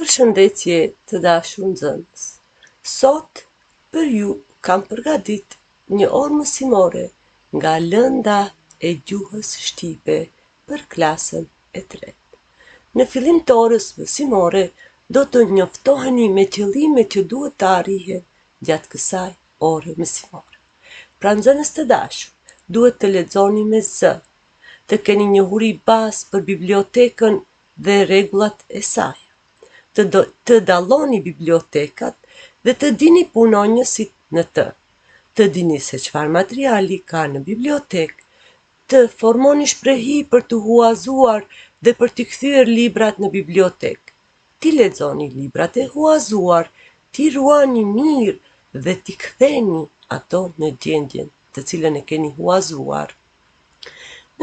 Përshëndetje të dashur nxënës. Sot për ju kam përgatit një orë mësimore nga lënda e gjuhës shqipe për klasën e tretë. Në fillim të orës mësimore do të njoftoheni me qëllimet që duhet të arrihen gjatë kësaj ore mësimore. Pra nxënës të dashur, duhet të lexoni me zë, të keni njohuri bazë për bibliotekën dhe rregullat e saj, të dalloni bibliotekat dhe të dini punonjësit në të dini se çfarë materiali ka në bibliotekë, të formoni shprehi për të huazuar dhe për të kthyer librat në bibliotekë. Ti lexoni librat e huazuar, ti ruani mirë dhe ti ktheni ato në gjendjen të cilën e keni huazuar.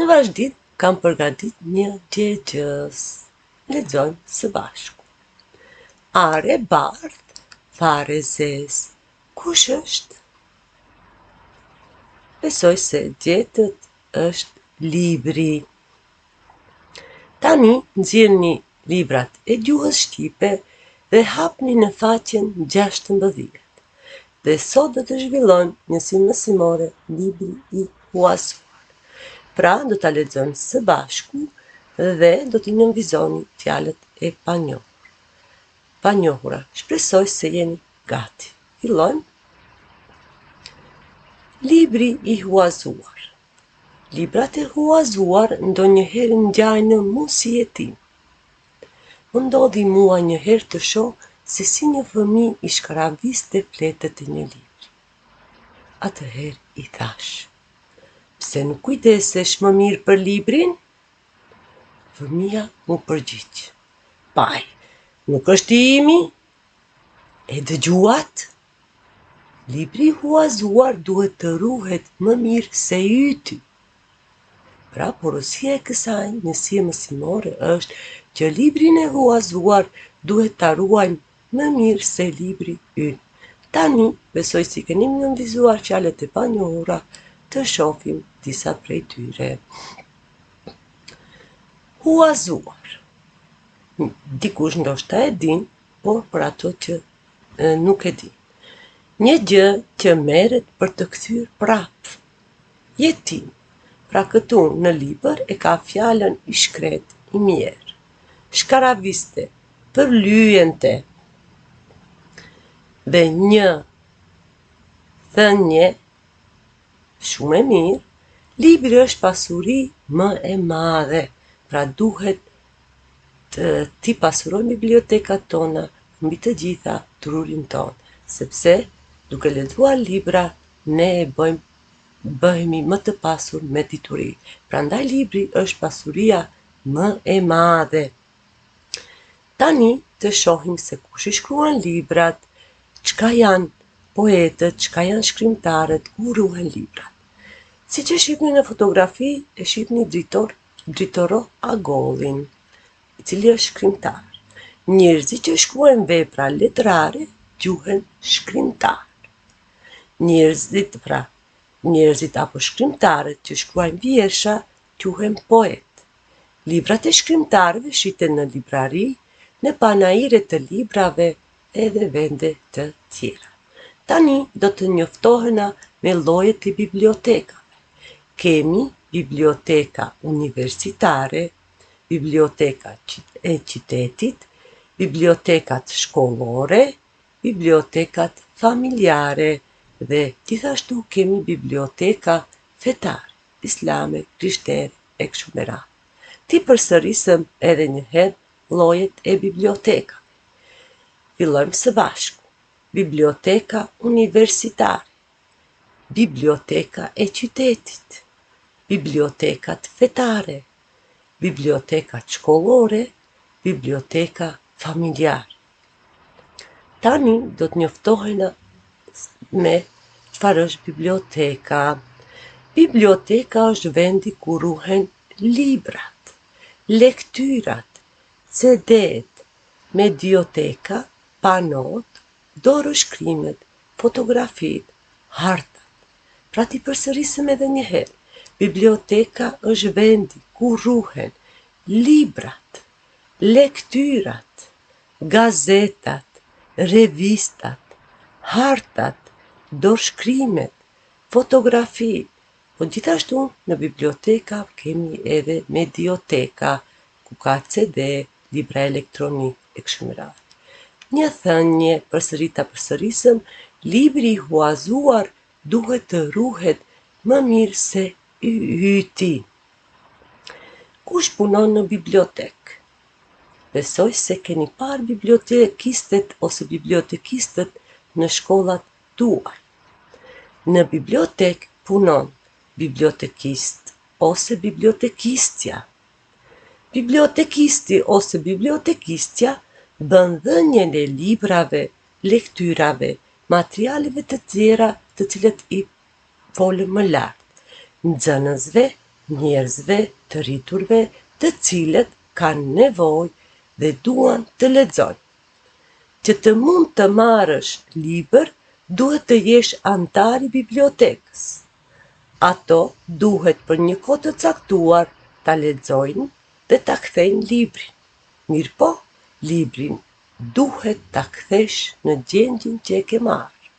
Në vazhdim kam përgatit një gjegjës. Lexojmë së bashku. Are bardh, fare zez, kush është? Besoj se gjetët është libri. Tani nxjerrni librat e gjuhës shqipe dhe hapni në faqen 16. Dhe sot do të zhvillojmë njësinë mësimore libri i huazuar. Pra do ta lexojmë së bashku dhe do t'i nënvizoni fjalët e panjohura. Shpresoj se jeni gati. Fillojmë. Libri i huazuar. Librat e huazuar ndonjëherë ngjajnë në mosjetim. Më ndodhi mua njëherë të shoh se si një fëmijë i shkaraviste fletët e një libri. Atëherë i thash: pse nuk kujdesesh më mirë për librin? Fëmia mu përgjigj: paj, nuk është i imi? E dëgjuat? Libri i huazuar duhet të ruhet më mirë se i yti. Pra porosia e kësaj njësie mësimore është që librin e huazuar duhet ta ruajmë më mirë se libri ynë. Tani besoj si keni nënvizuar fjalët e panjohura, të shohim disa prej tyre. Huazuar. Dikush ndoshta e din, por për ato që nuk e din. Një gjë që merret për të kthyer prapë. Jetim. Pra këtu në libër e ka fjalën i shkret, i mirë. Shkaraviste, për lyente. Dhe një thënie, shumë e mirë, libri është pasuri më e madhe. Pra duhet ti pasurojmë bibliotekat tona mbi të gjitha trurin tonë, sepse duke lexuar libra ne bëhemi më të pasur me dituri. Prandaj libri është pasuria më e madhe. Tani të shohim se kush i shkruan librat, çka janë poetët, çka janë shkrimtarët, ku ruhen librat. Siç e shihni në fotografi, e shihni Dritoro Agollin, i cili është shkrimtar. Njerëzit që shkruajnë vepra letrare quhen shkrimtar. Njerëzit apo shkrimtarët që shkruajnë vjersha quhen poet. Librat e shkrimtarëve shiten në librari, në panaire të librave edhe vende të tjera. Tani do të njoftohena me llojet e bibliotekave. Kemi biblioteka universitare, biblioteka e qytetit, bibliotekat shkollore, bibliotekat familjare dhe gjithashtu kemi biblioteka fetare, islame, krishtere e kështu me radhë. Ti përsërisëm edhe një herë llojet e bibliotekave. Fillojmë së bashku. Biblioteka universitare, biblioteka e qytetit, bibliotekat fetare, bibliotekat shkollore, biblioteka familjare. Tani do të njoftohena me çfarë është biblioteka. Biblioteka është vendi ku ruhen librat, lektyrat, CD-t, medioteka, panot, dorëshkrimet, fotografit, hartat. Pra ti përsërisim edhe një herë. Biblioteka është vendi ku ruhen librat, lektyrat, gazetat, revistat, hartat, dorshkrimet, fotografi, po gjithashtu në biblioteka kemi edhe medioteka, ku ka CD, libra elektronik e kështu me radhë. Një thënie përsërita përsërisëm, libri i huazuar duhet të ruhet më mirë se yti. Kush punon në bibliotek? Besoj se keni parë bibliotekistët ose bibliotekistët në shkollat tuaj. Në bibliotek punon bibliotekist ose bibliotekistja. Bibliotekisti ose bibliotekistja bën dhënien e librave, lektyrave, materialeve të tjera të cilët i folën më lart, nxënësve, njerëzve të rriturve të cilët kanë nevojë dhe duan të lexojnë. Që të mund të marrësh libër, duhet të jesh antar i bibliotekës. Ato duhet për një kohë të caktuar ta lexojnë dhe ta kthejnë librin. Mirpo, librin duhet ta kthesh në gjendjen që e ke marrë.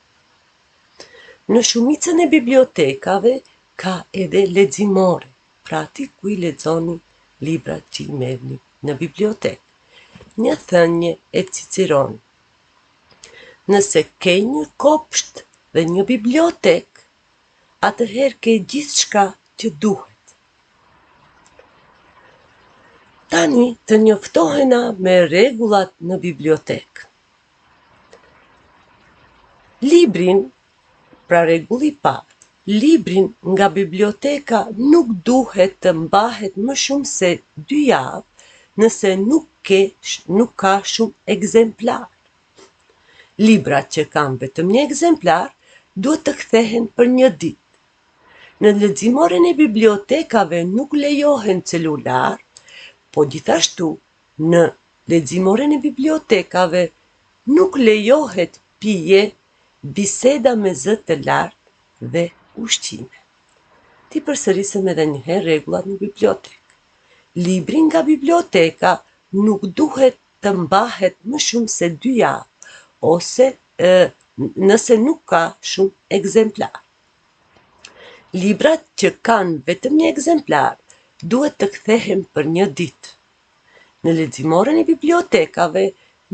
Në shumicën e bibliotekave ka edhe leximore, pra ti ku i lexoni librat që i merrni në bibliotekë. Një thënie e Ciceron. Nëse ke një kopsht dhe një bibliotek, atëherë ke gjithçka që duhet. Tani të njoftohena me rregullat në bibliotek. Librin, pra rregulli i parë, librin nga biblioteka nuk duhet të mbahet më shumë se 2 javë nëse nuk ka shumë ekzemplar. Librat që kanë vetëm një ekzemplar duhet të kthehen për 1 ditë. Në leximoren e bibliotekave nuk lejohen celular, po gjithashtu në leximoren e bibliotekave nuk lejohet pije, biseda me zë të lartë dhe ushqime. Ti përsërisëm edhe një herë rregullat në bibliotekë. Libri nga biblioteka nuk duhet të mbahet më shumë se 2 javë, ose nëse nuk ka shumë ekzemplar. Librat që kanë vetëm një ekzemplar duhet të kthehen për 1 ditë. Në leximoren e bibliotekave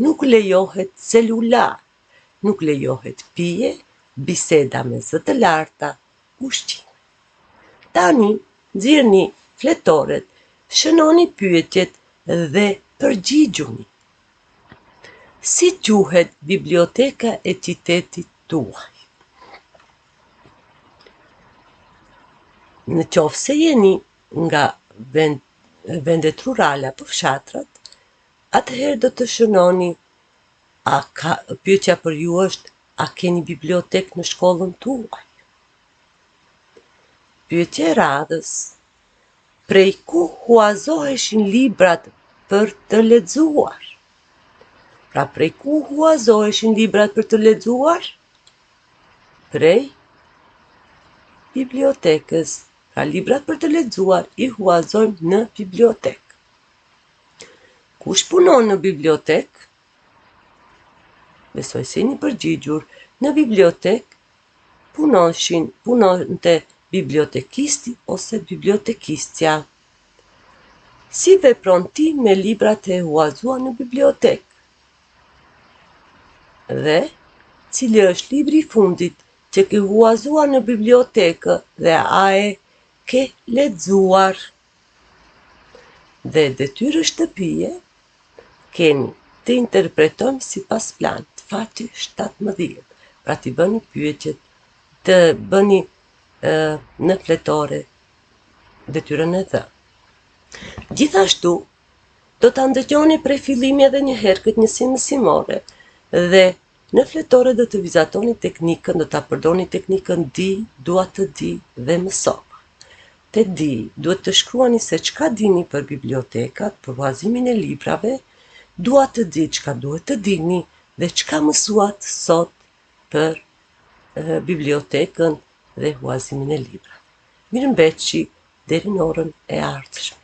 nuk lejohet celular, nuk lejohet pije, biseda me zë të larta, ushqime. Tani, nxirrni fletoret, shënoni pyetjet dhe përgjigjuni. Si quhet biblioteka e qytetit tuaj? Në qoftë se jeni nga vendet rurale apo fshatrat, atëherë do të shënoni, pyetja për ju është, a keni bibliotek në shkollën tuaj? Pyetja e radhës, prej ku huazoheshin librat për të lexuar? Pra prej ku huazoheshin librat për të lexuar? Prej bibliotekës. Pra librat për të lexuar i huazojmë në bibliotekë. Kush punon në bibliotekë? Besoj se jeni përgjigjur. Në bibliotekë punonte bibliotekisti ose bibliotekistja. Si vepron ti me librat e huazuar në bibliotekë? Dhe cili është libri i fundit që ke huazuar në bibliotekë dhe a e ke lexuar? Dhe detyrë shtëpie keni të interpretojmë sipas planit, faqe 17. Pra t'i bëni pyetjet, të bëni në fletore detyrën e dhënë. Gjithashtu, do ta ndëgjoni prej fillimi edhe një herë këtë njësi mësimore dhe në fletore do të vizatoni teknikën, do ta përdorni teknikën di, dua të di dhe mësova. Te di, duhet të shkruani se çka dini për bibliotekat, për huazimin e librave, dua të di çka duhet të dini dhe çka mësuat sot për bibliotekën dhe huazimin e librave. Mirëmbëjtje deri në orën e ardhshme.